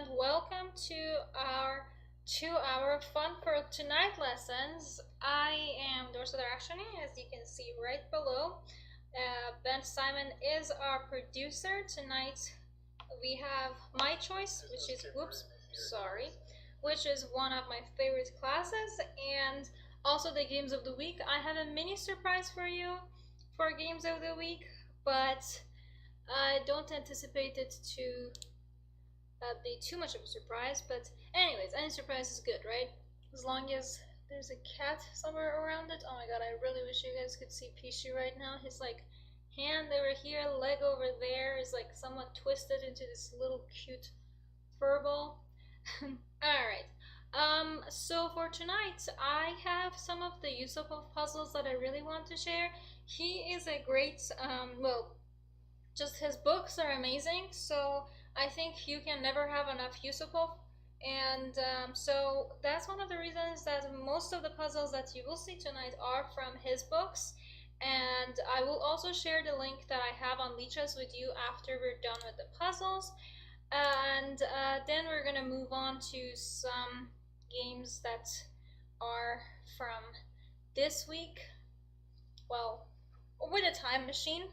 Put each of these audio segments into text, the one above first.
and welcome to our 2-hour fun for tonight lessons. I am Dorsa Derakhshani, as you can see right below. Ben Simon is our producer. Tonight we have my choice, which is, which is one of my favorite classes, and also the games of the week. I have a mini surprise for you for games of the week, but I don't anticipate it to be too much of a surprise. But anyways, any surprise is good, right? As long as there's a cat somewhere around it. Oh my god, I really wish you guys could see Pishu right now. His like hand over here, leg over there is like somewhat twisted into this little cute fur ball. Alright. So for tonight, I have some of the Yusupov puzzles that I really want to share. He is a great, just his books are amazing, so I think you can never have enough Yusupov, and so that's one of the reasons that most of the puzzles that you will see tonight are from his books, and I will also share the link that I have on Lichess with you after we're done with the puzzles, and then we're gonna move on to some games that are from this week, well, with a time machine.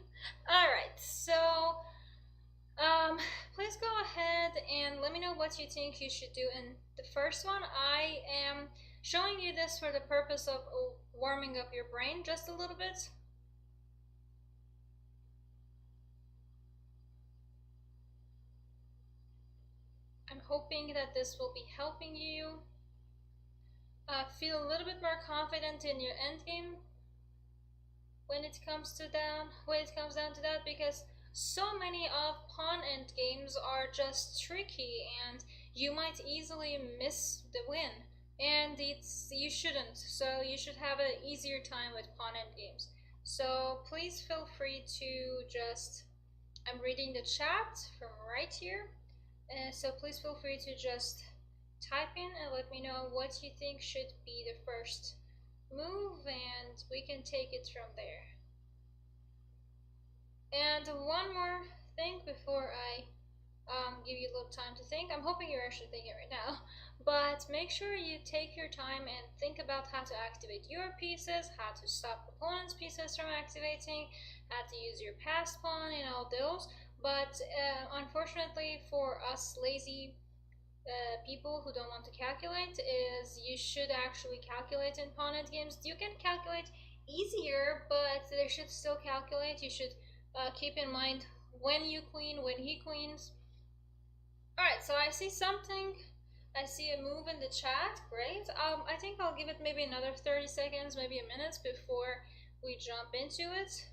Alright, so please go ahead and let me know what you think you should do in the first one. I am showing you this for the purpose of warming up your brain just a little bit. I'm hoping that this will be helping you feel a little bit more confident in your endgame when it comes down to that, because so many of pawn end games are just tricky and you might easily miss the win, and you shouldn't. So you should have an easier time with pawn end games. So please feel free to just, I'm reading the chat from right here, so please feel free to just type in and let me know what you think should be the first move, and we can take it from there. And one more thing before I give you a little time to think. I'm hoping you're actually thinking right now, but make sure you take your time and think about how to activate your pieces, how to stop opponent's pieces from activating, how to use your passed pawn and all those. But unfortunately for us lazy people who don't want to calculate, is you should actually calculate in pawn end games. You can calculate easier, but they should still calculate. You should keep in mind when you queen, when he queens. Alright, so I see something. I see a move in the chat. Great. I think I'll give it maybe another 30 seconds, maybe a minute before we jump into it.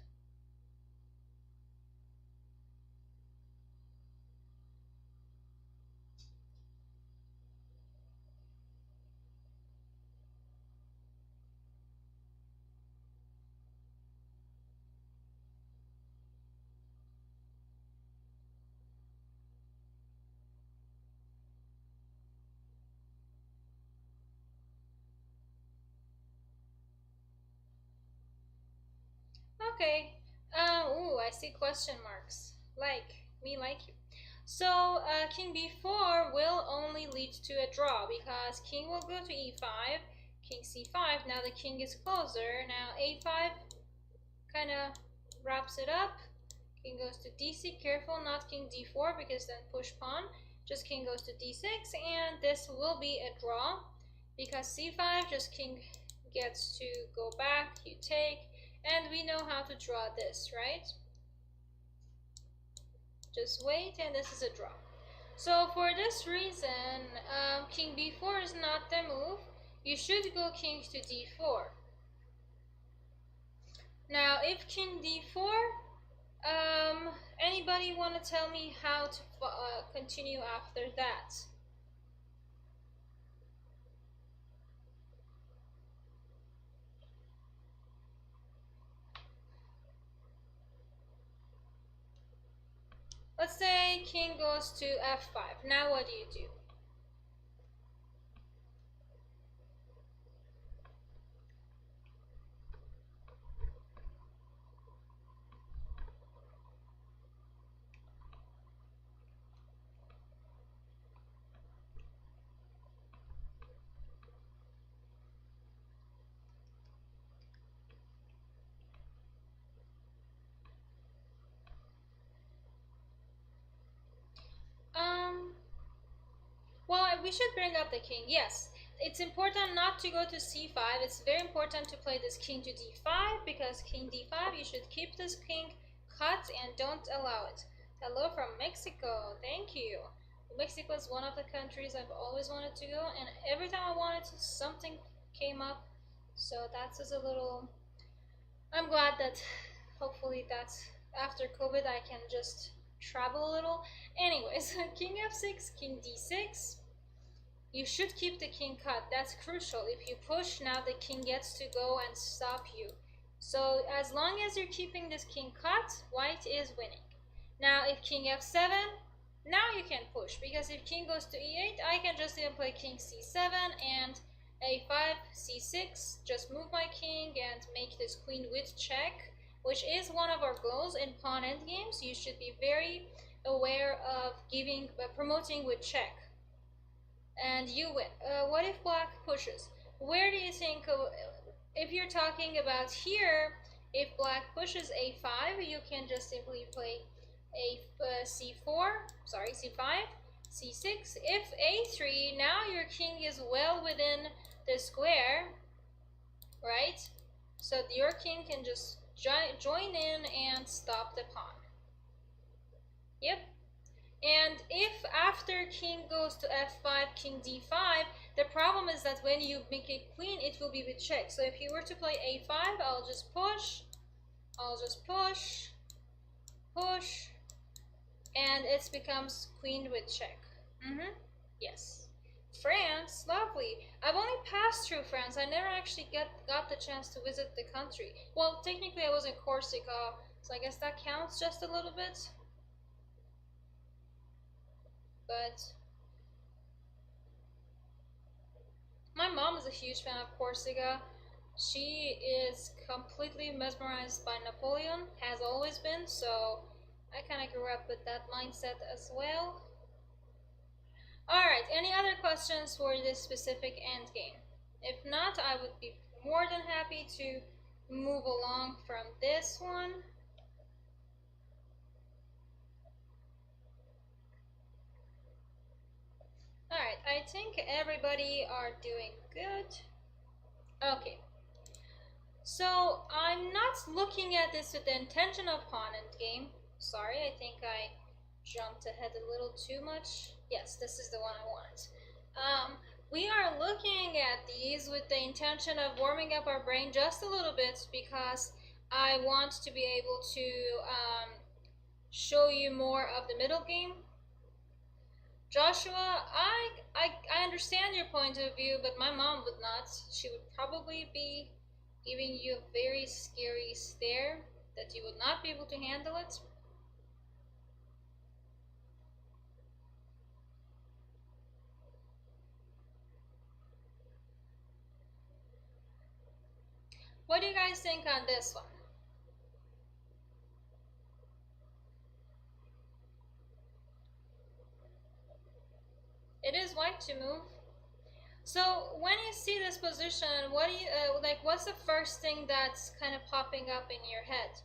Okay. Ooh, I see question marks. Like you. So king b4 will only lead to a draw because king will go to e5, king c5. Now the king is closer. Now a5 kind of wraps it up. King goes to d6. Careful, not king d4, because then push pawn. Just king goes to d6, and this will be a draw because c5, just king gets to go back. You take. And we know how to draw this, right? Just wait, and this is a draw. So for this reason, king b4 is not the move. You should go king to d4. Now, if king d4, anybody want to tell me how to continue after that? Let's say king goes to f5. Now what do you do? we should bring up the king. Yes, it's important not to go to c5. It's very important to play this king to d5, because king d5, you should keep this king cut and don't allow it. Hello from Mexico. Thank you. Mexico is one of the countries I've always wanted to go, and every time I wanted to, something came up. So that's just a little... I'm glad that hopefully that's after COVID I can just travel a little. Anyways, king f6, king d6. You should keep the king cut. That's crucial. If you push, now the king gets to go and stop you. So as long as you're keeping this king cut, white is winning. Now if king f7, now you can push, because if king goes to e8, I can just even play king c7 and a5, c6, just move my king and make this queen with check, which is one of our goals in pawn endgames. You should be very aware of promoting with check, and you win. What if black pushes? Where do you think, if you're talking about here, if black pushes a5, you can just simply play c4, sorry, c5, c6. If a3, now your king is well within the square, right? So your king can just join in and stop the pawn. Yep. And if after king goes to f5, king d5, the problem is that when you make a queen, it will be with check. So if you were to play a5, I'll just push, push, and it becomes queen with check. Yes. France, lovely. I've only passed through France. I never actually got the chance to visit the country. Well, technically I was in Corsica, so I guess that counts just a little bit. But my mom is a huge fan of Corsica. She is completely mesmerized by Napoleon, has always been, so I kind of grew up with that mindset as well. Alright, any other questions for this specific endgame? If not, I would be more than happy to move along from this one. Alright, I think everybody are doing good. Okay. So, I'm not looking at this with the intention of pawn endgame. Sorry, I think I jumped ahead a little too much. Yes, this is the one I want. We are looking at these with the intention of warming up our brain just a little bit, because I want to be able to show you more of the middle game. Joshua, I understand your point of view, but my mom would not. She would probably be giving you a very scary stare that you would not be able to handle it. What do you guys think on this one? It is white to move. So when you see this position, what do you like? What's the first thing that's kind of popping up in your head?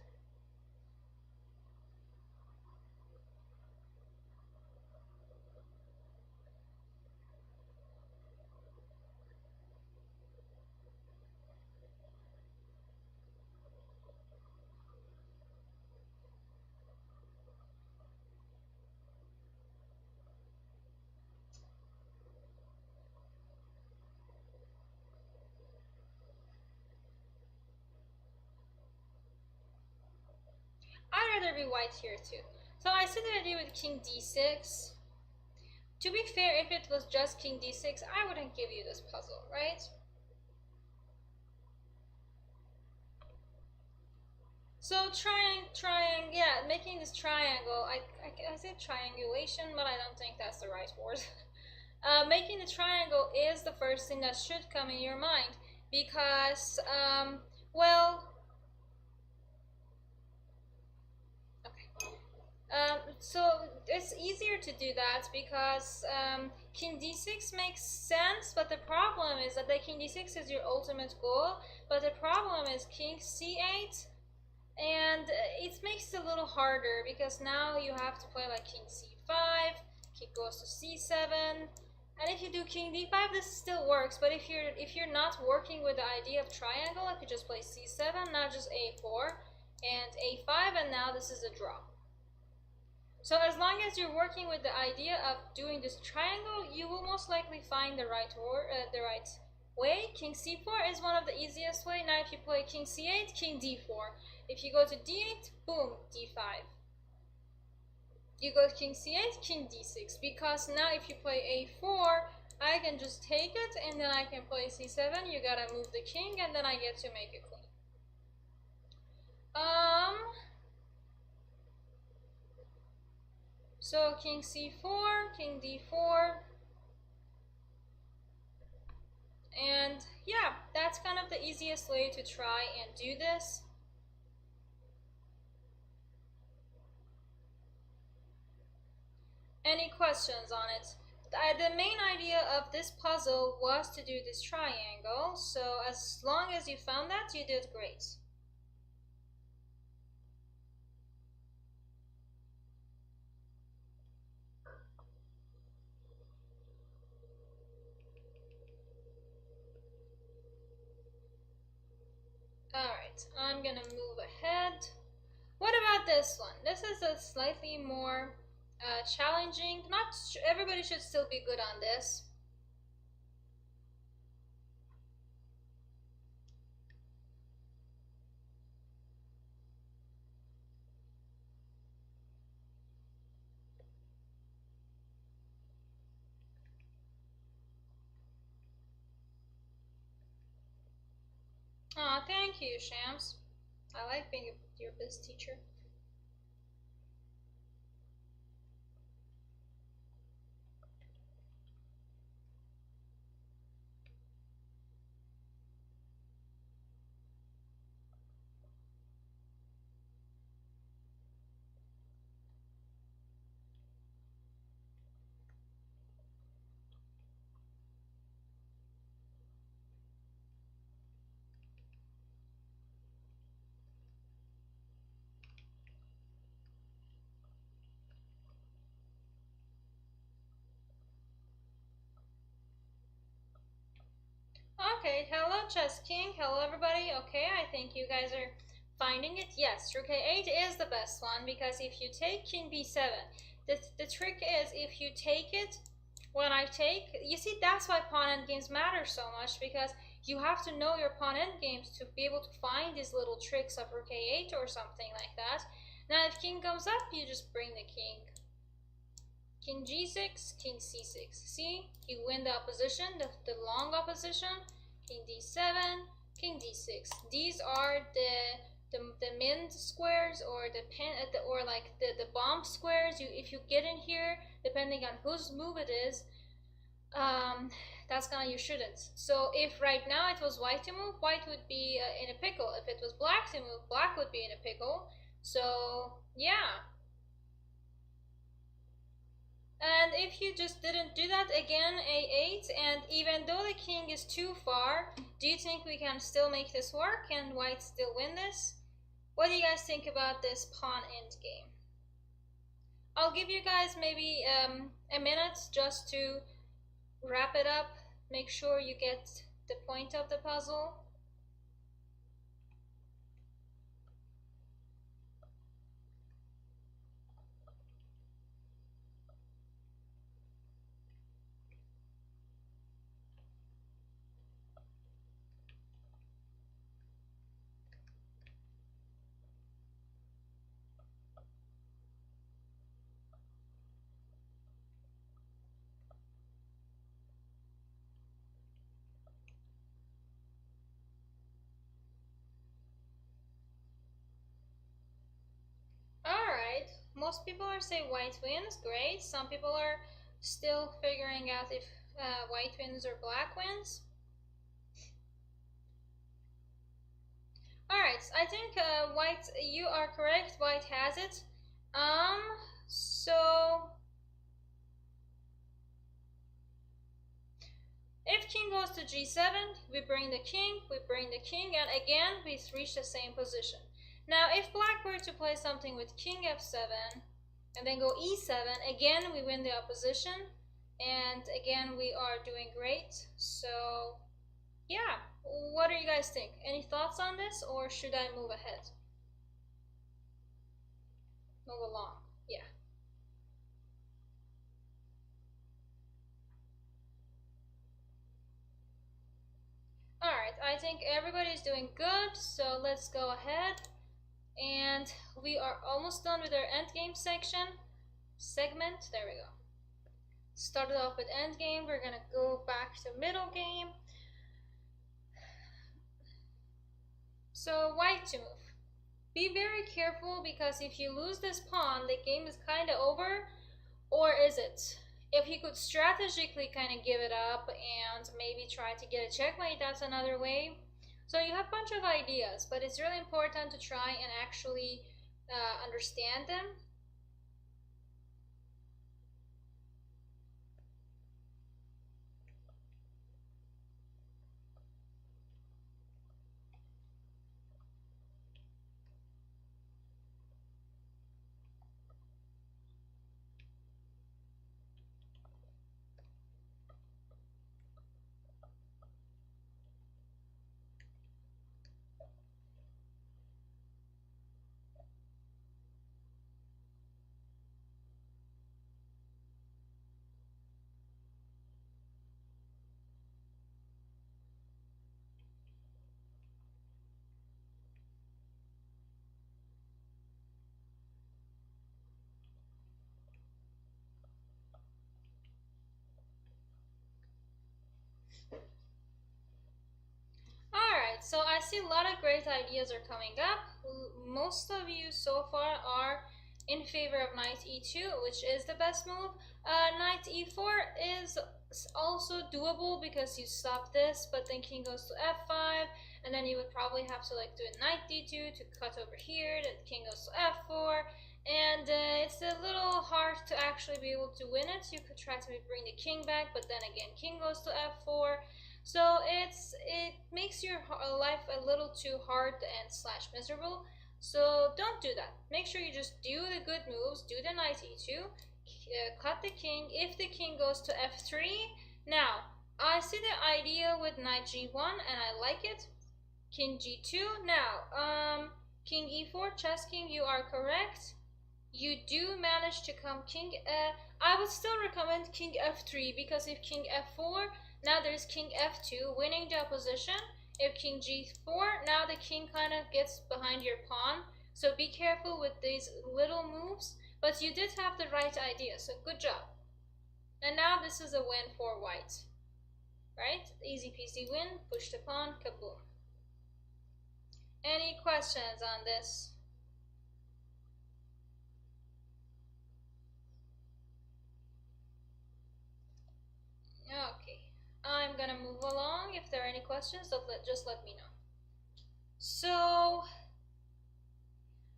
I'd rather be white here too. So I see the idea with king d6. To be fair, if it was just king d6, I wouldn't give you this puzzle, right? So yeah, making this triangle, I said triangulation, but I don't think that's the right word. Making the triangle is the first thing that should come in your mind, because, well, so it's easier to do that because king d6 makes sense, but the problem is that the king d6 is your ultimate goal, but the problem is king c8, and it makes it a little harder because now you have to play like king c5, king goes to c7, And if you do king d5, this still works, but if you're not working with the idea of triangle, if you just play c7, now just a4 and a5, and now this is a draw. So as long as you're working with the idea of doing this triangle, you will most likely find the right way. King c4 is one of the easiest way. Now if you play king c8, king d4. If you go to d8, boom, d5. You go king c8, king d6, because now if you play a4, I can just take it, and then I can play c7, you gotta move the king, and then I get to make a queen. So king c4, king d4, and yeah, that's kind of the easiest way to try and do this. Any questions on it? The main idea of this puzzle was to do this triangle, so as long as you found that, you did great. Alright, I'm gonna move ahead. What about this one? This is a slightly more challenging. Not everybody should still be good on this. Aw, thank you, Shams. I like being your best teacher. Okay, hello Chess King, hello everybody. Okay, I think you guys are finding it. Yes, rook a8 is the best one, because if you take king b7, the trick is if you take it, when I take, you see that's why pawn endgames matter so much, because you have to know your pawn endgames to be able to find these little tricks of rook a8 or something like that. Now if king comes up, you just bring the king. King g6, king c6. See, you win the opposition, the long opposition. King d7, king d6. These are the min squares, or the pin or like the bomb squares. If you get in here, depending on whose move it is, that's gonna, you shouldn't. So if right now it was white to move, white would be in a pickle. If it was black to move, black would be in a pickle. So yeah. And if you just didn't do that, again, a8, and even though the king is too far, do you think we can still make this work and white still win this? What do you guys think about this pawn endgame? I'll give you guys maybe a minute just to wrap it up, make sure you get the point of the puzzle. Alright, most people are saying white wins, great. Some people are still figuring out if white wins or black wins. Alright, I think white, you are correct, white has it. So if king goes to g7, we bring the king, and again we reach the same position. Now if black were to play something with king f7 and then go e7, again we win the opposition, And again, we are doing great. So yeah, what do you guys think? Any thoughts on this, or should I move ahead? Move along. Yeah. Alright, I think everybody's doing good, so let's go ahead. And we are almost done with our endgame segment. There we go. Started off with endgame, we're gonna go back to middle game. So white to move. Be very careful, because if you lose this pawn, the game is kind of over. Or is it? If he could strategically kind of give it up and maybe try to get a checkmate, that's another way. So you have a bunch of ideas, but it's really important to try and actually understand them. Alright, so I see a lot of great ideas are coming up. Most of you so far are in favor of knight e2, which is the best move. Knight e4 is also doable because you stop this, but then king goes to f5, and then you would probably have to like do a knight d2 to cut over here, then king goes to f4, and it's a little hard to actually be able to win it. You could try to bring the king back, but then again king goes to f4. So it makes your life a little too hard and slash miserable. So don't do that. Make sure you just do the good moves. Do the knight e2, cut the king. If the king goes to f3, now I see the idea with knight g1 and I like it. King g2. Now king e4, chess king. You are correct. You do manage to come king. I would still recommend king f3, because if king f4. Now there's king f2, winning the opposition. If king g4, now the king kind of gets behind your pawn. So be careful with these little moves. But you did have the right idea, so good job. And now this is a win for white. Right? Easy peasy win, push the pawn, kaboom. Any questions on this? Okay. I'm gonna move along. If there are any questions, just let me know. So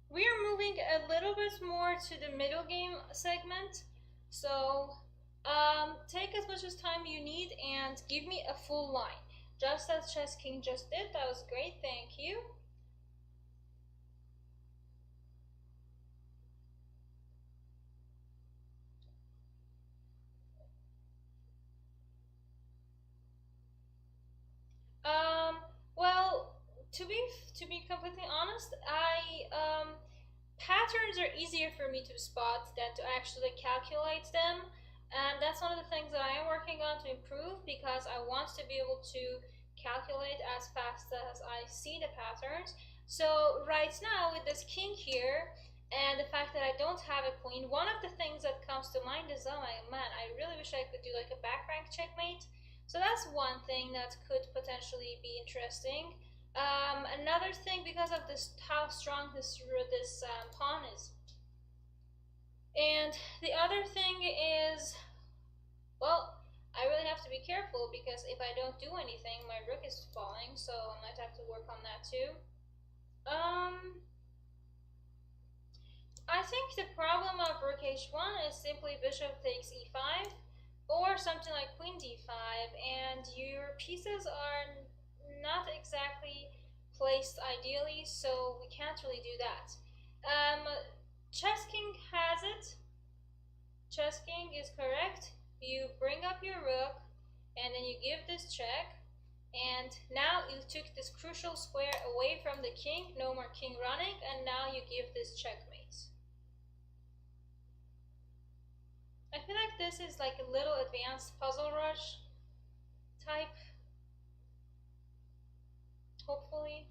we are moving a little bit more to the middle game segment. So take as much as time you need and give me a full line, just as Chess King just did. That was great, thank you. Well, to be completely honest, patterns are easier for me to spot than to actually calculate them, and that's one of the things that I am working on to improve, because I want to be able to calculate as fast as I see the patterns. So right now with this king here and the fact that I don't have a queen, one of the things that comes to mind is, oh my man, I really wish I could do like a back rank checkmate. So that's one thing that could potentially be interesting. Another thing, because of this, how strong this pawn is. And the other thing is, well, I really have to be careful, because if I don't do anything, my rook is falling, so I might have to work on that too. I think the problem of rook h1 is simply bishop takes e5, or something like queen d5, and your pieces are not exactly placed ideally, so we can't really do that. Chess King has it. Chess King is correct. you bring up your rook, and then you give this check. And now you took this crucial square away from the king, no more king running, and now you give this checkmate. I feel like this is like a little advanced puzzle rush type, hopefully.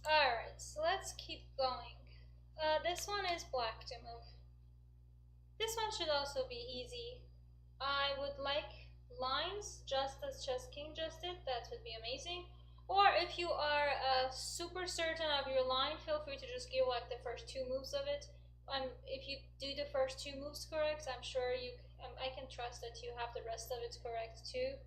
Alright, so let's keep going. This one is black to move. This one should also be easy. I would like lines just as chess king just did. That would be amazing. Or if you are super certain of your line, feel free to just give like the first two moves of it. If you do the first two moves correct, I'm sure I can trust that you have the rest of it correct too.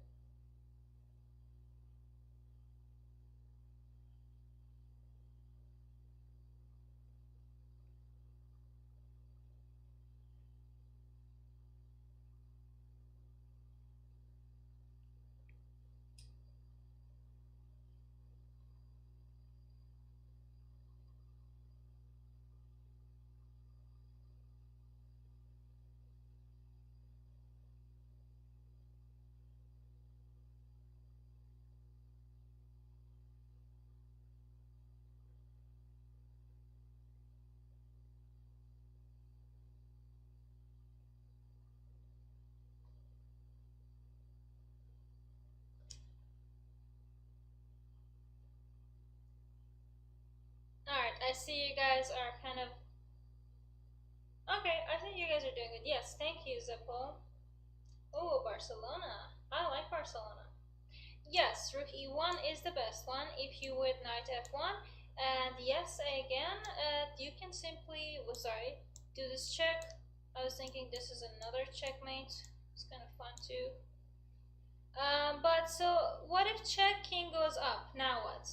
Alright, I see you guys are kind of... Okay, I think you guys are doing good. Yes, thank you, Zippo. Oh, Barcelona. I like Barcelona. Yes, rook e1 is the best one if you would knight f1. And yes, again, you can simply... Oh, sorry, do this check. I was thinking this is another checkmate. It's kind of fun too. But so, what if check king goes up? Now what?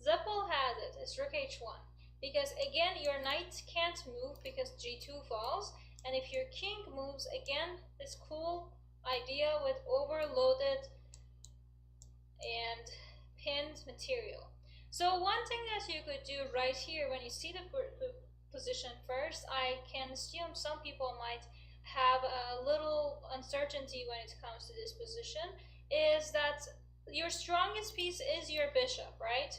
Zeppel has it. It's rook h1. Because again, your knight can't move because g2 falls. And if your king moves, again, this cool idea with overloaded and pinned material. So one thing that you could do right here when you see the position first, I can assume some people might have a little uncertainty when it comes to this position, is that your strongest piece is your bishop, right?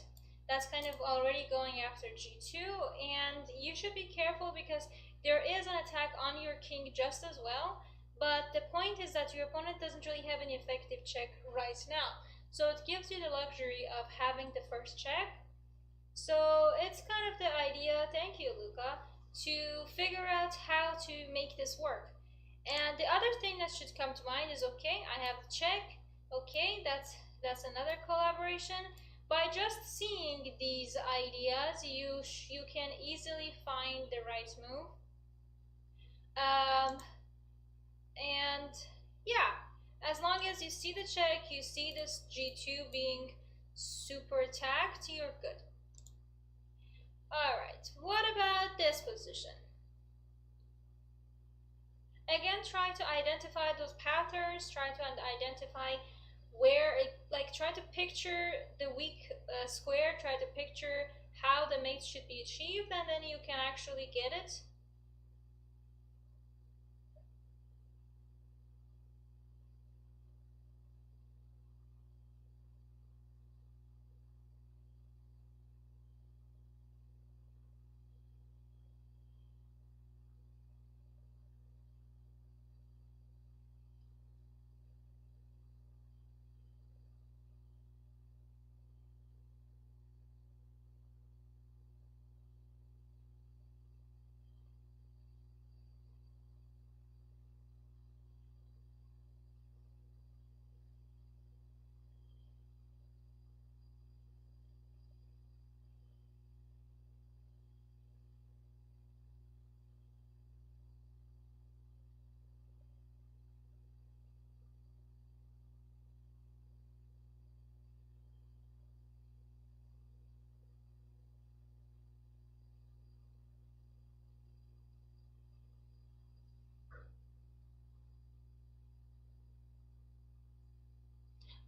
That's kind of already going after g2, and you should be careful because there is an attack on your king just as well, but the point is that your opponent doesn't really have any effective check right now. So it gives you the luxury of having the first check. So it's kind of the idea, thank you Luca, to figure out how to make this work. And the other thing that should come to mind is, okay, I have the check, okay, that's another collaboration. By just seeing these ideas, you can easily find the right move. And yeah, as long as you see the check, you see this g2 being super attacked, you're good. Alright, what about this position? Again, try to identify those patterns, try to identify where, like, try to picture the weak square, try to picture how the mate should be achieved, and then you can actually get it.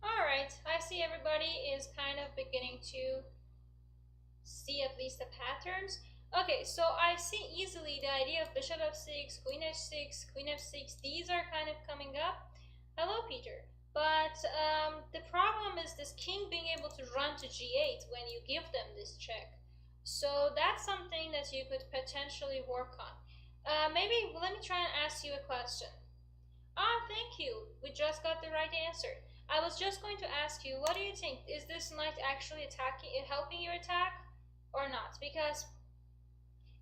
Alright, I see everybody is kind of beginning to see at least the patterns. Okay, so I see easily the idea of bishop f6, queen h6, queen f6. These are kind of coming up. Hello, Peter. But the problem is this king being able to run to g8 when you give them this check. So that's something that you could potentially work on. Maybe let me try and ask you a question. Ah, thank you. We just got the right answer. I was just going to ask you, what do you think? Is this knight actually attacking, helping your attack, or not? Because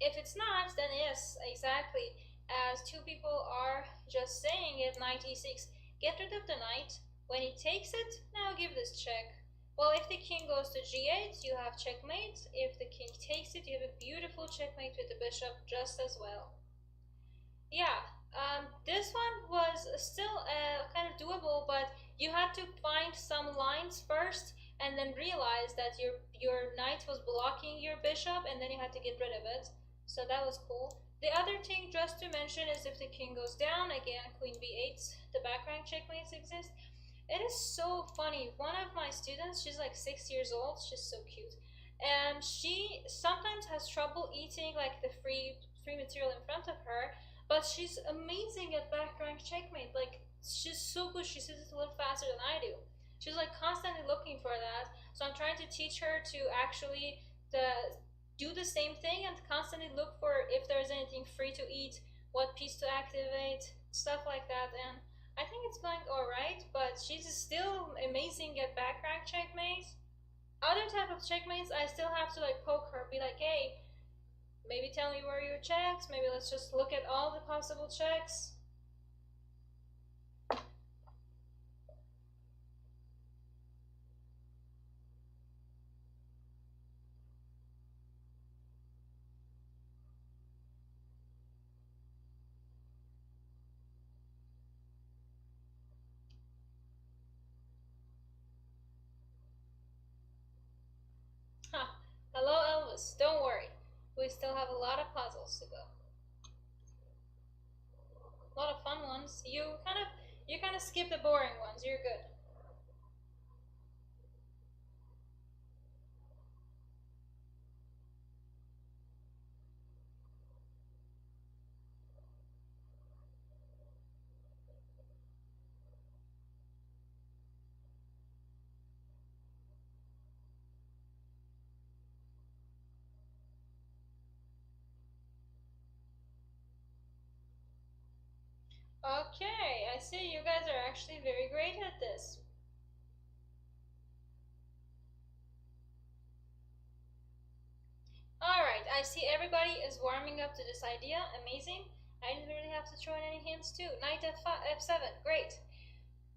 if it's not, then yes, exactly. As two people are just saying it, knight e6. Get rid of the knight. When he takes it, now give this check. Well, if the king goes to g8, you have checkmate. If the king takes it, you have a beautiful checkmate with the bishop just as well. Yeah, this one was still kind of doable, but you had to find some lines first and then realize that your knight was blocking your bishop, and then you had to get rid of it. So that was cool. The other thing just to mention is if the king goes down, again, queen b8, the back rank checkmates exist. It is so funny. One of my students, she's like 6 years old, she's so cute. And she sometimes has trouble eating like the free material in front of her, but she's amazing at back rank checkmate. Like she's so good, she sees it a little faster than I do. She's like constantly looking for that. So I'm trying to teach her to actually do the same thing and constantly look for if there's anything free to eat, what piece to activate, stuff like that. And I think it's going alright, but she's still amazing at back rank checkmates. Other type of checkmates, I still have to like poke her, be like, hey, maybe tell me where are your checks, maybe let's just look at all the possible checks. Huh. Hello, Elvis. Don't worry. We still have a lot of puzzles to go. A lot of fun ones. You kind of skip the boring ones. You're good. Okay, I see you guys are actually very great at this. Alright, I see everybody is warming up to this idea. Amazing. I didn't really have to throw in any hints too. Knight f5, f7, great.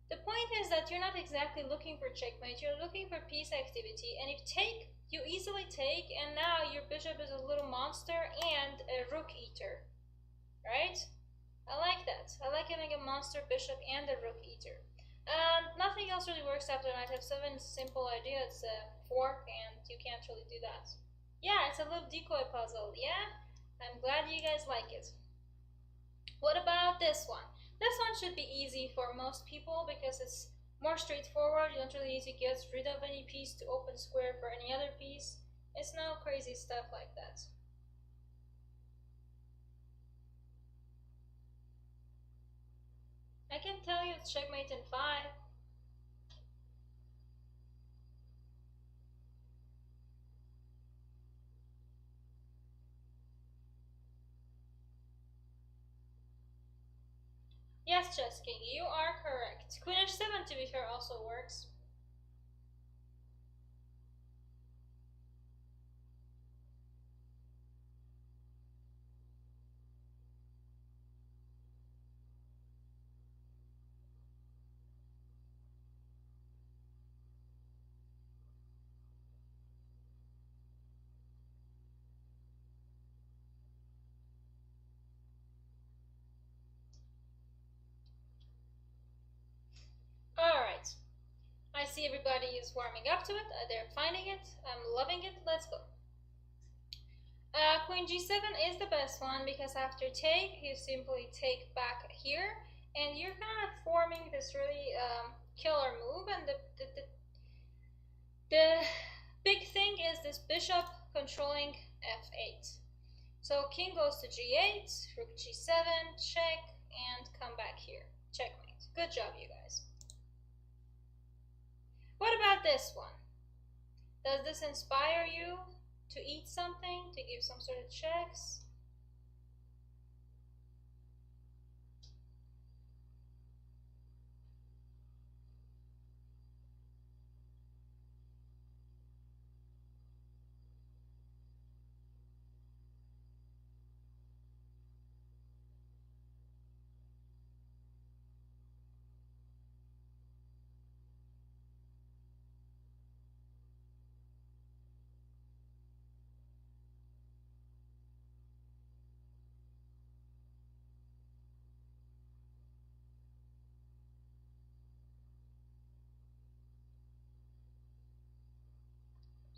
The point is that you're not exactly looking for checkmate, you're looking for piece activity, and if take, you easily take, and now your bishop is a little monster and a rook eater, right? I like that. I like having a monster bishop and a rook eater. Nothing else really works after knight f7. Simple idea, it's a fork and you can't really do that. Yeah, it's a little decoy puzzle, yeah? I'm glad you guys like it. What about this one? This one should be easy for most people because it's more straightforward. You don't really need to get rid of any piece to open square for any other piece. It's no crazy stuff like that. I can tell you it's checkmate in 5. Yes, Chess King, you are correct. Queen h7, to be fair, also works. Alright. I see everybody is warming up to it. They're finding it. I'm loving it. Let's go. Queen g7 is the best one because after take, you simply take back here, and you're kind of forming this really killer move. And the big thing is this bishop controlling f8. So king goes to g8, rook g7, check, and come back here. Checkmate. Good job, you guys. What about this one? Does this inspire you to eat something, to give some sort of checks?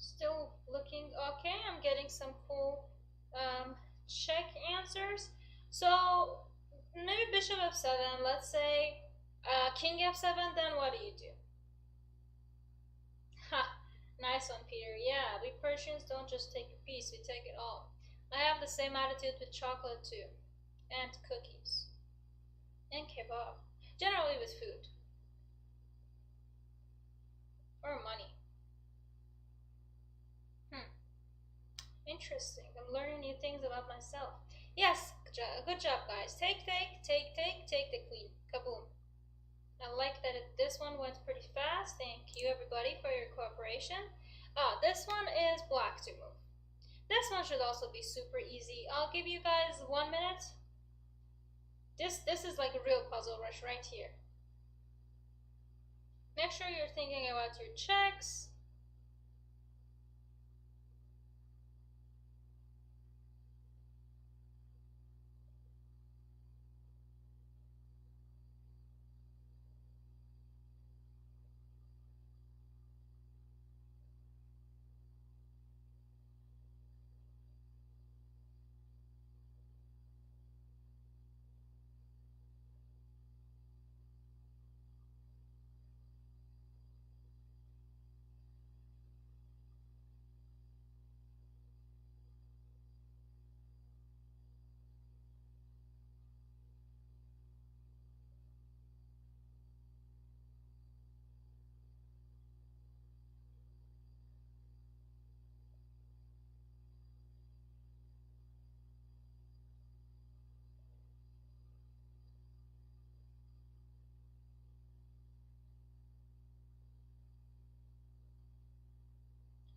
Still looking okay. I'm getting some cool check answers. So maybe bishop f7. Let's say king f7. Then what do? Ha! Nice one, Peter. Yeah, we Persians don't just take a piece; we take it all. I have the same attitude with chocolate too, and cookies, and kebab. Generally with food or money. Interesting. I'm learning new things about myself. Yes, good job, guys. Take the queen. Kaboom. I like that this one went pretty fast. Thank you, everybody, for your cooperation. This one is black to move. This one should also be super easy. I'll give you guys 1 minute. This is like a real puzzle rush right here. Make sure you're thinking about your checks.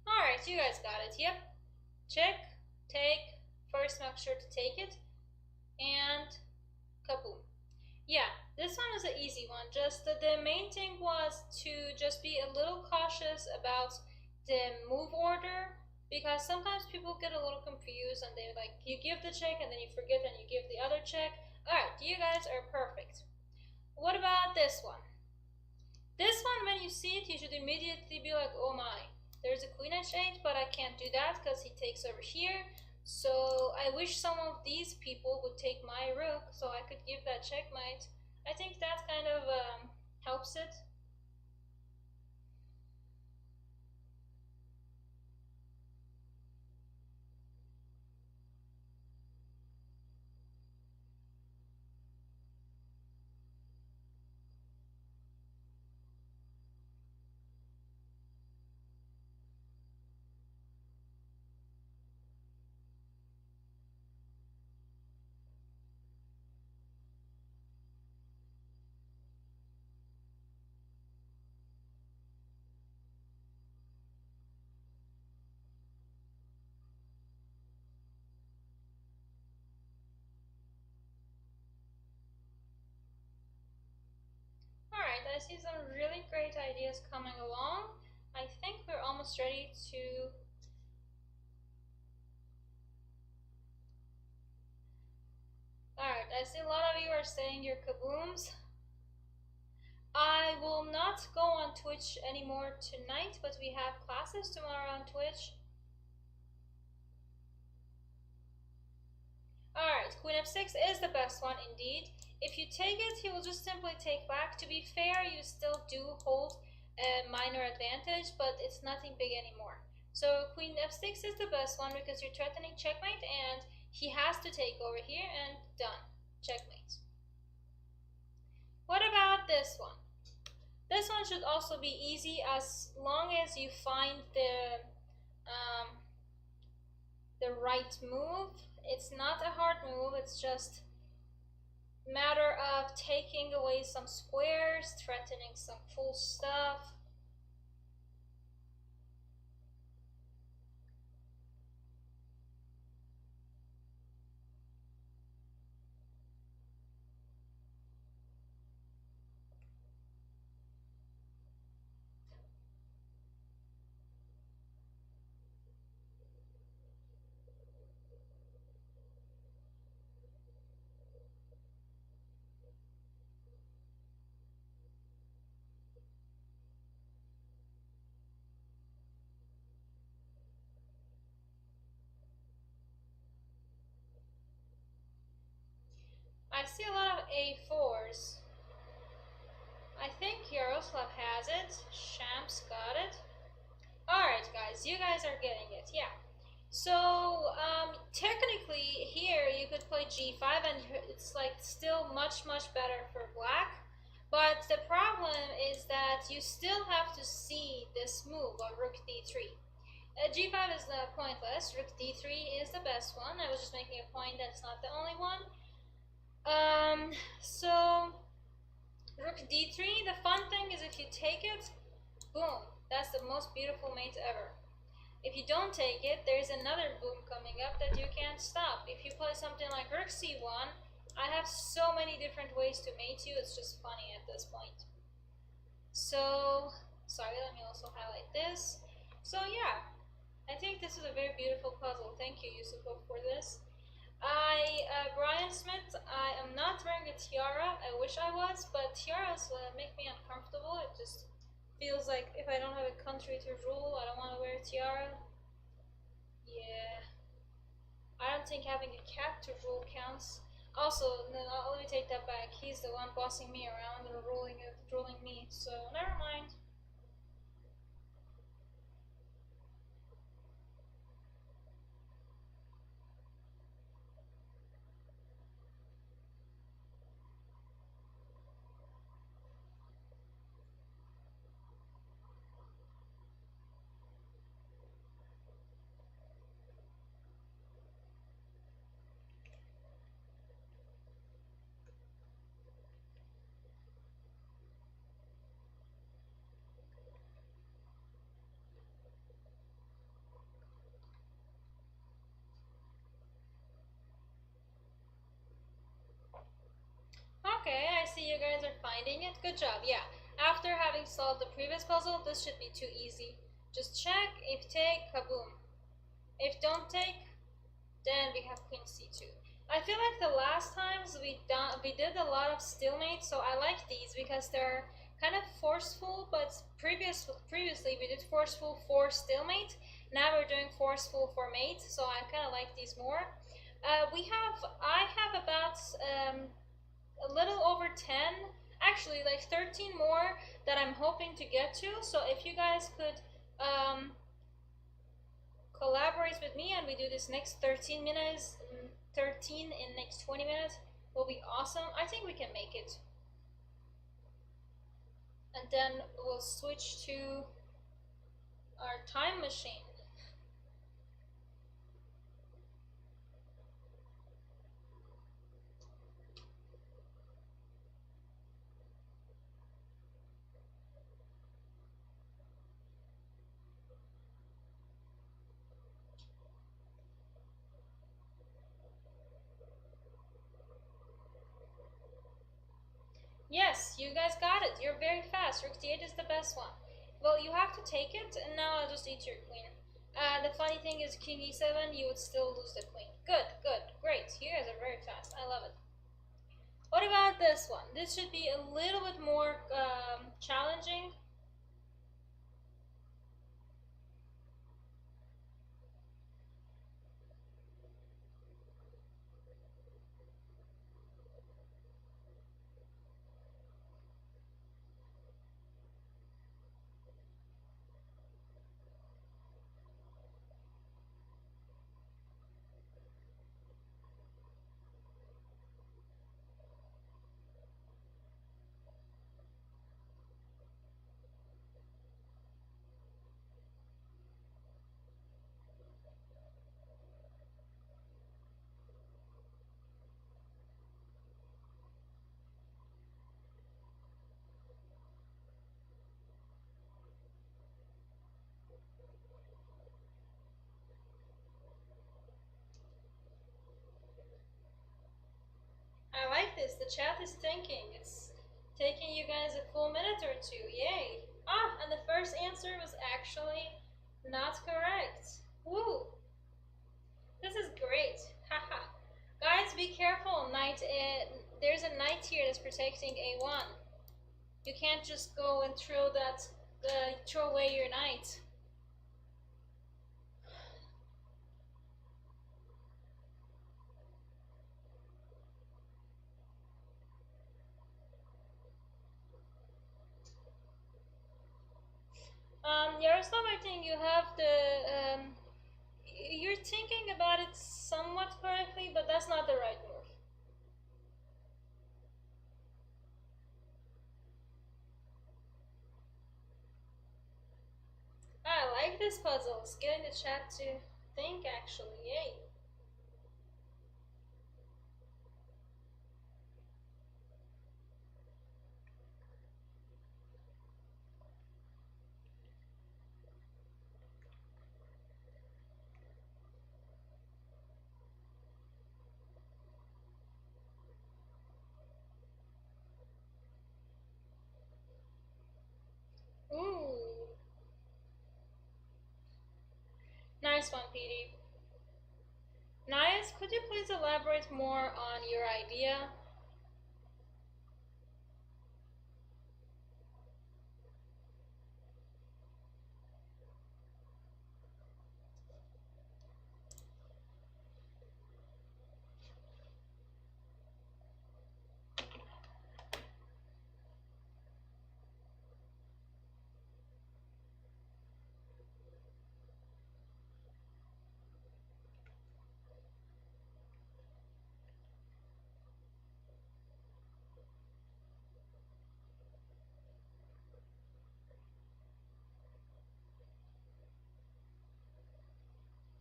Alright, you guys got it. Yep. Check, take, first make sure to take it, and kaboom. Yeah, this one is an easy one. Just the main thing was to just be a little cautious about the move order, because sometimes people get a little confused and they like, you give the check and then you forget and you give the other check. Alright, you guys are perfect. What about this one? This one, when you see it, you should immediately be like, oh my, there's a queen h8, but I can't do that because he takes over here. So I wish some of these people would take my rook so I could give that checkmate. I think that kind of helps it. Alright, I see some really great ideas coming along. I think we're almost ready to... Alright, I see a lot of you are saying your kabooms. I will not go on Twitch anymore tonight, but we have classes tomorrow on Twitch. Alright, queen f6 is the best one indeed. If you take it, he will just simply take back. To be fair, you still do hold a minor advantage, but it's nothing big anymore. So queen f6 is the best one because you're threatening checkmate and He has to take over here and done. Checkmate. What about this one? This one should also be easy as long as you find the right move. It's not a hard move, it's just a matter of taking away some squares, threatening some cool stuff. I see a lot of a4s. I think Yaroslav has it. Shams got it. Alright guys, you guys are getting it, yeah. So, technically here you could play g5 and it's like still much better for black. But the problem is that you still have to see this move of rook d3. G5 is pointless, rook d3 is the best one. I was just making a point that it's not the only one. So rook d3, the fun thing is if you take it, boom, that's the most beautiful mate ever. If you don't take it, there's another boom coming up that you can't stop. If you play something like rook c1, I have so many different ways to mate you, it's just funny at this point. So, sorry, let me also highlight this. So yeah, I think this is a very beautiful puzzle. Thank you, Yusufov, for this. Brian Smith, I am not wearing a tiara. I wish I was, but tiaras make me uncomfortable. It just feels like if I don't have a country to rule, I don't want to wear a tiara. Yeah. I don't think having a cat to rule counts. Also, no, let me take that back. He's the one bossing me around and ruling me, so never mind. Okay, I see you guys are finding it. Good job, yeah. After having solved the previous puzzle, this should be too easy. Just check, if take, kaboom. If don't take, then we have queen c2. I feel like the last times we did a lot of stalemate, so I like these because they're kind of forceful, but previously we did forceful for stalemate. Now we're doing forceful for mate, so I kind of like these more. I have about a little over 10, actually like 13 more that I'm hoping to get to. So if you guys could collaborate with me and we do this next 13 minutes, 13 in next 20 minutes, will be awesome. I think we can make it. And then we'll switch to our time machine. Yes, you guys got it. You're very fast. Rook d8 is the best one. Well, you have to take it, and now I'll just eat your queen. The funny thing is, king e7, you would still lose the queen. Good, great. You guys are very fast. I love it. What about this one? This should be a little bit more challenging. The chat is thinking. It's taking you guys a full minute or two. Yay! Ah, and the first answer was actually not correct. Woo! This is great. Haha. Guys, be careful. Knight. There's a knight here that's protecting A1. You can't just go and throw away your knight. Yaroslav, I think you have you're thinking about it somewhat correctly, but that's not the right move. I like this puzzle. It's getting the chat to think, actually. Yay. Ooh. Nice one, PD. Nice. Could you please elaborate more on your idea?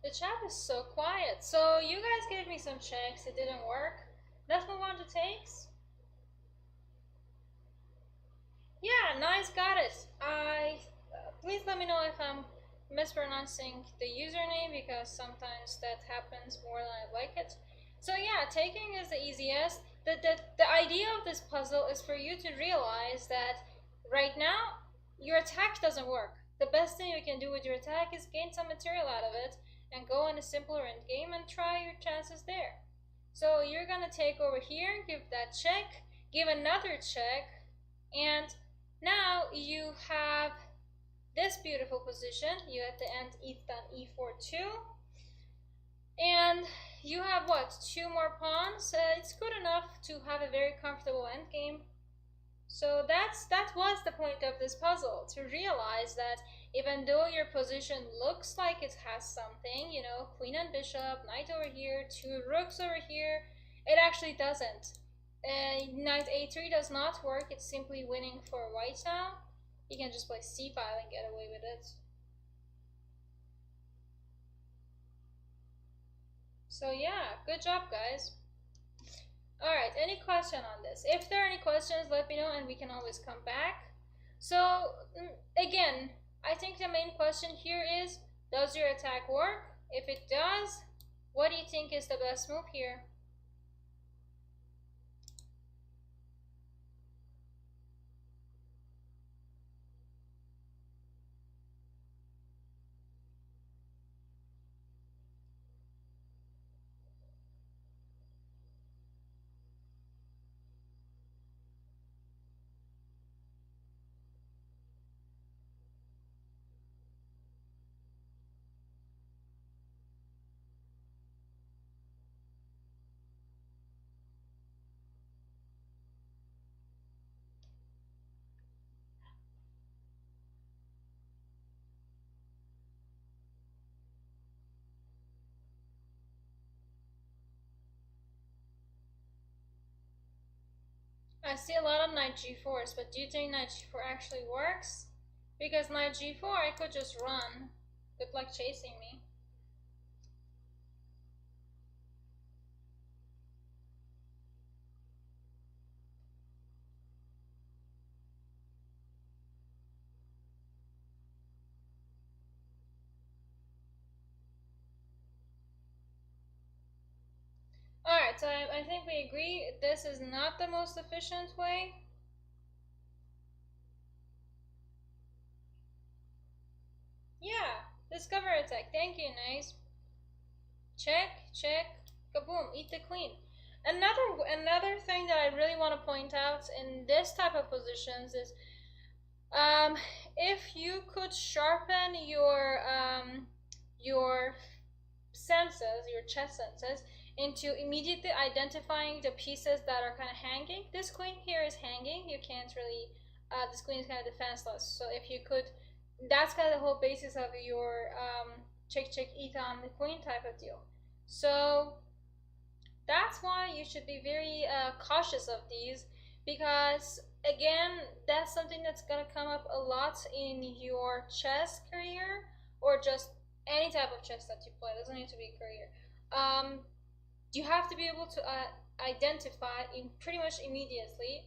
The chat is so quiet. So you guys gave me some checks. It didn't work. Let's move on to takes. Yeah, nice, got it. Please let me know if I'm mispronouncing the username, because sometimes that happens more than I like it. So yeah, taking is the easiest. The idea of this puzzle is for you to realize that right now your attack doesn't work. The best thing you can do with your attack is gain some material out of it and go on a simpler end game and try your chances there. So you're gonna take over here, give that check, give another check, and now you have this beautiful position. You at the end done e4 2, and you have what, 2 more pawns? It's good enough to have a very comfortable endgame. So that was the point of this puzzle, to realize that even though your position looks like it has something, you know, queen and bishop, knight over here, 2 rooks over here, it actually doesn't. Knight a3 does not work. It's simply winning for white now. You can just play c5 and get away with it. So yeah, good job, guys. Alright, any question on this? If there are any questions, let me know and we can always come back. So, again, I think the main question here is, does your attack work? If it does, what do you think is the best move here? I see a lot of knight g4s, but do you think knight g4 actually works? Because knight g4, I could just run. Good luck chasing me. Alright, Alright, so I think we agree this is not the most efficient way. Yeah, discover attack. Thank you, nice. Check, check, kaboom, eat the queen. Another thing that I really want to point out in this type of positions is if you could sharpen your senses, your chess senses, into immediately identifying the pieces that are kind of hanging. This queen here is hanging. You can't really. This queen is kind of defenseless. So if you could, that's kind of the whole basis of your check check eat on the queen type of deal. So that's why you should be very cautious of these, because again, that's something that's gonna come up a lot in your chess career, or just any type of chess that you play. It doesn't need to be a career. You have to be able to identify in pretty much immediately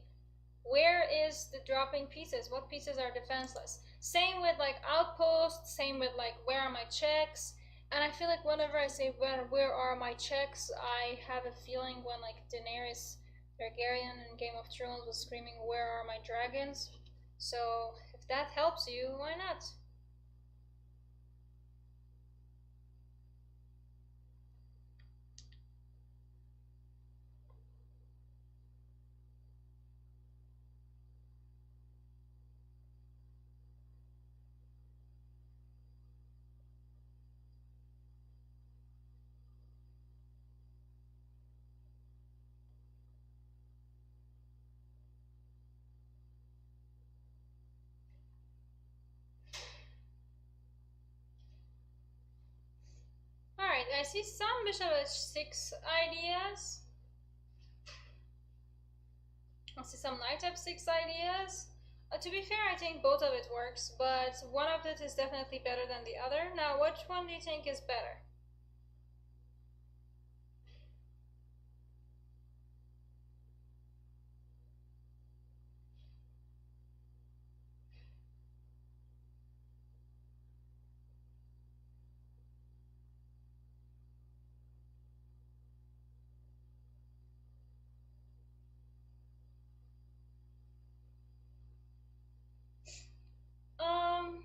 where is the dropping pieces, what pieces are defenseless. Same with like outposts, same with like where are my checks. And I feel like whenever I say where are my checks, I have a feeling when like Daenerys Targaryen in Game of Thrones was screaming, "Where are my dragons?" So if that helps you, why not? Alright, I see some bishop h6 ideas. I see some knight f6 ideas. To be fair, I think both of it works, but one of it is definitely better than the other. Now, which one do you think is better? Um,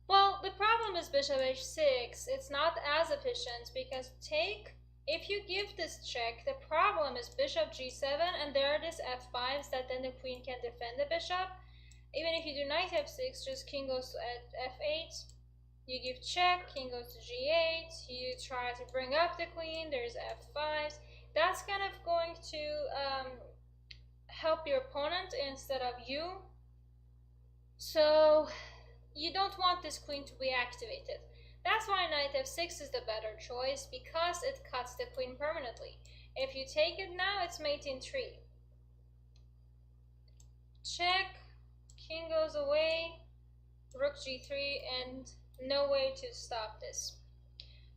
well, the problem is bishop h6. It's not as efficient because if you give this check, the problem is bishop g7 and there are these f5s that then the queen can defend the bishop. Even if you do knight f6, just king goes to f8, you give check, king goes to g8, you try to bring up the queen, there's f5s. That's kind of going to help your opponent instead of you. So you don't want this queen to be activated. That's why knight f6 is the better choice, because it cuts the queen permanently. If you take it now, it's mate in 3. Check, king goes away, rook g3, and no way to stop this.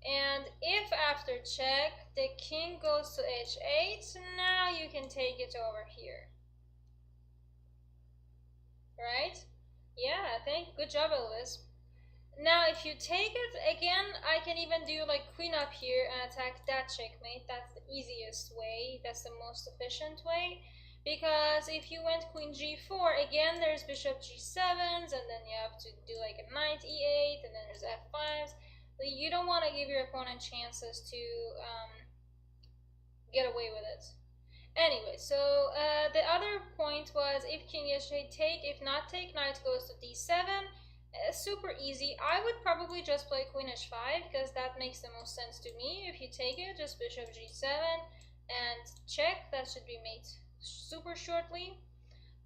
And if after check the king goes to h8, now you can take it over here. Right? Yeah, good job, Elvis. Now if you take it again, I can even do like queen up here and attack that checkmate. That's the easiest way, that's the most efficient way. Because if you went queen g4, again there's bishop g7s, and then you have to do like a knight e8, and then there's f5s. You don't want to give your opponent chances to get away with it. Anyway, so the other point was if king h8 take, if not take, knight goes to d7. Super easy. I would probably just play queen h5 because that makes the most sense to me. If you take it, just bishop g7 and check. That should be mate super shortly.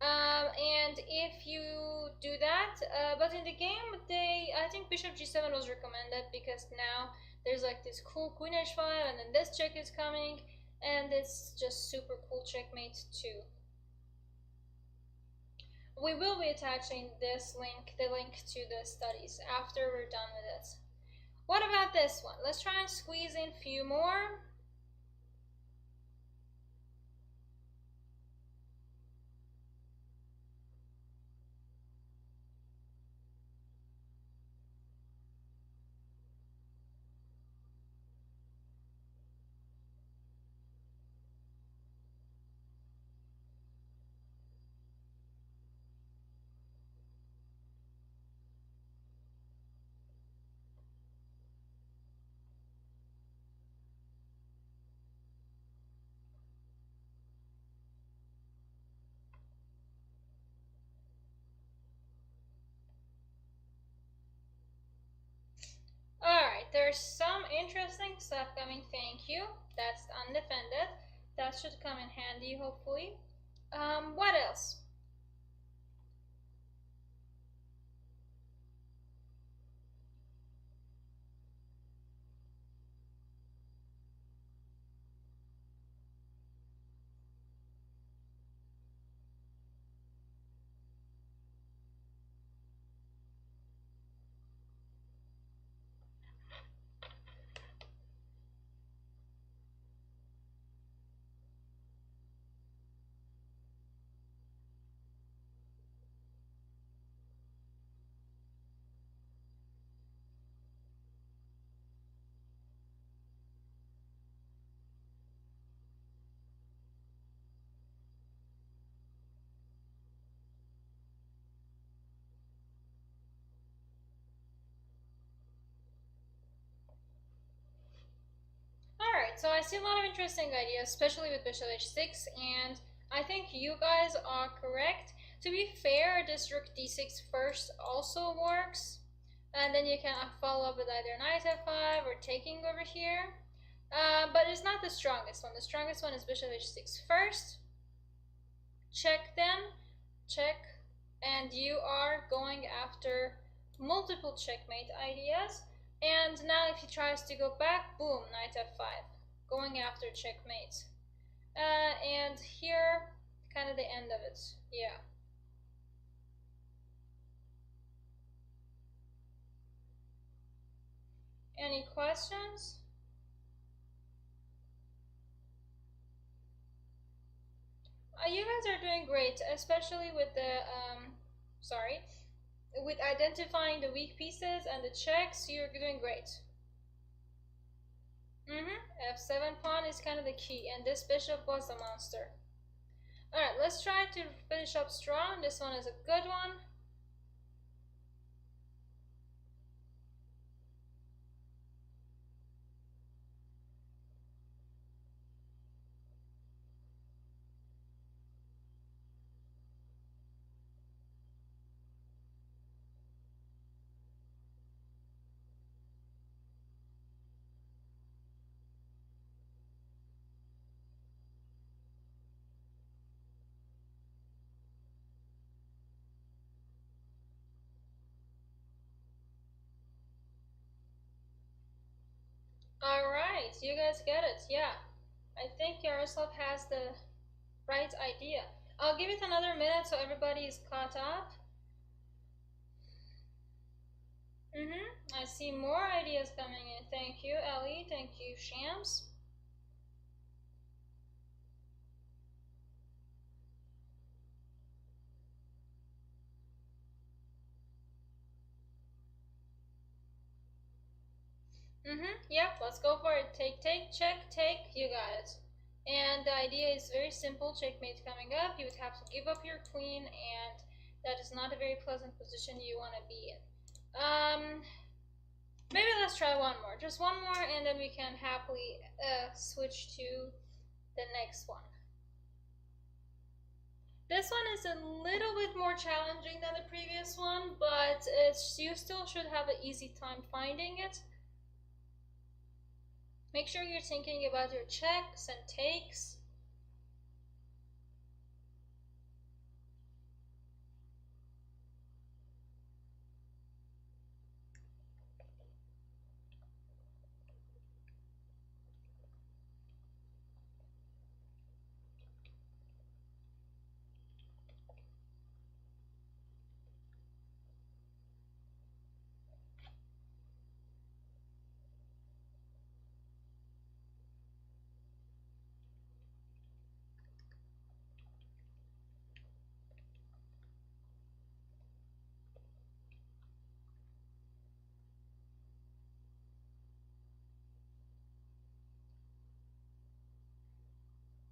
And if you do that, but in the game, I think bishop g7 was recommended because now there's like this cool queen h5, and then this check is coming, and it's just super cool checkmate too. We will be attaching this link, the link to the studies, after we're done with it. What about this one? Let's try and squeeze in a few more. there's some interesting stuff coming. Thank you. That's undefended. That should come in handy, hopefully. What else? Alright, so I see a lot of interesting ideas, especially with bishop h6, and I think you guys are correct. To be fair, this rook d6 first also works, and then you can follow up with either knight f5 or taking over here. But it's not the strongest one. The strongest one is bishop h6 first. Check them, check, and you are going after multiple checkmate ideas. And now if he tries to go back, boom, knight f5, going after checkmate. And here, kind of the end of it, yeah. Any questions? You guys are doing great, especially with the, with identifying the weak pieces and the checks. You're doing great. F7 pawn is kind of the key, and this bishop was a monster. Alright, let's try to finish up strong. This one is a good one. Alright, you guys get it, yeah. I think Yaroslav has the right idea. I'll give it another minute so everybody is caught up. I see more ideas coming in. Thank you, Ellie. Thank you, Shams. Yep, let's go for it. Take, take, check, take. You got it. And the idea is very simple. Checkmate coming up. You would have to give up your queen, and that is not a very pleasant position you want to be in. Maybe let's try one more. Just one more, and then we can happily switch to the next one. This one is a little bit more challenging than the previous one, but you still should have an easy time finding it. Make sure you're thinking about your checks and takes.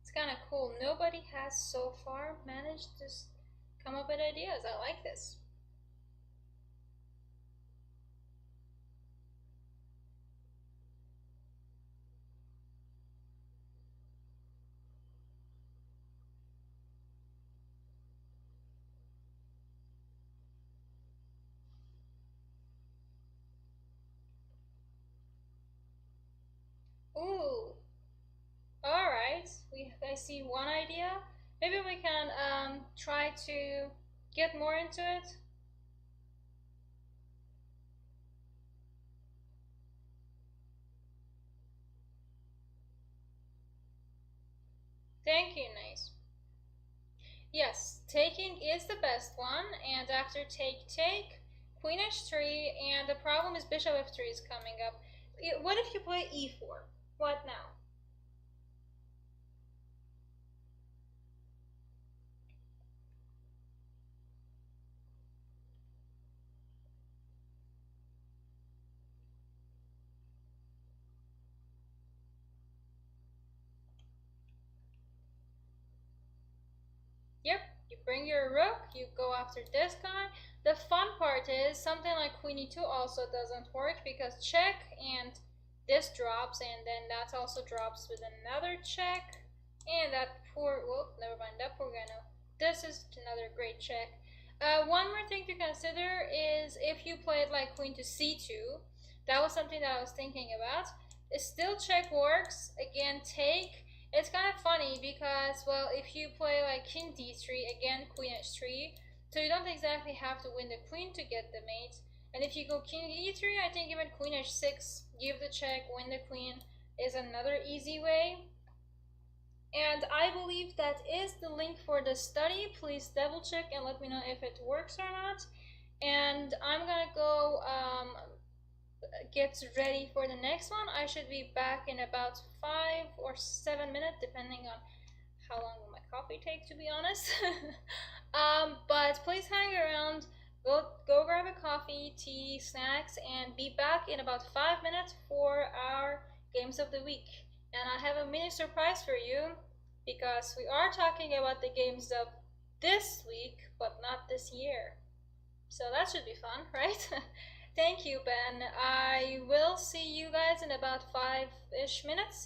It's kind of cool. Nobody has so far managed to come up with ideas. I like this. I see one idea. Maybe we can try to get more into it. Thank you, nice. Yes, taking is the best one, and after take, queen h3, and the problem is bishop f3 is coming up. What if you play e4? What now? Yep, you bring your rook, you go after this guy. The fun part is something like queen e2 also doesn't work because check and this drops, and then that also drops with another check. And that poor, well, never mind, that poor guy. No, this is another great check. One more thing to consider is if you played like queen to c2, that was something that I was thinking about. It still check works. Again, take. It's kind of funny because, well, if you play like king d3, again queen h3, so you don't exactly have to win the queen to get the mate. And if you go king e3, I think even queen h6, give the check, win the queen, is another easy way. And I believe that is the link for the study. Please double check and let me know if it works or not. And I'm gonna go get ready for the next one. I should be back in about 5 or 7 minutes, depending on how long my coffee takes, to be honest. But please hang around. Go grab a coffee, tea, snacks, and be back in about 5 minutes for our games of the week. And I have a mini surprise for you because we are talking about the games of this week, but not this year. So that should be fun, right? Thank you, Ben. I will see you guys in about 5-ish minutes.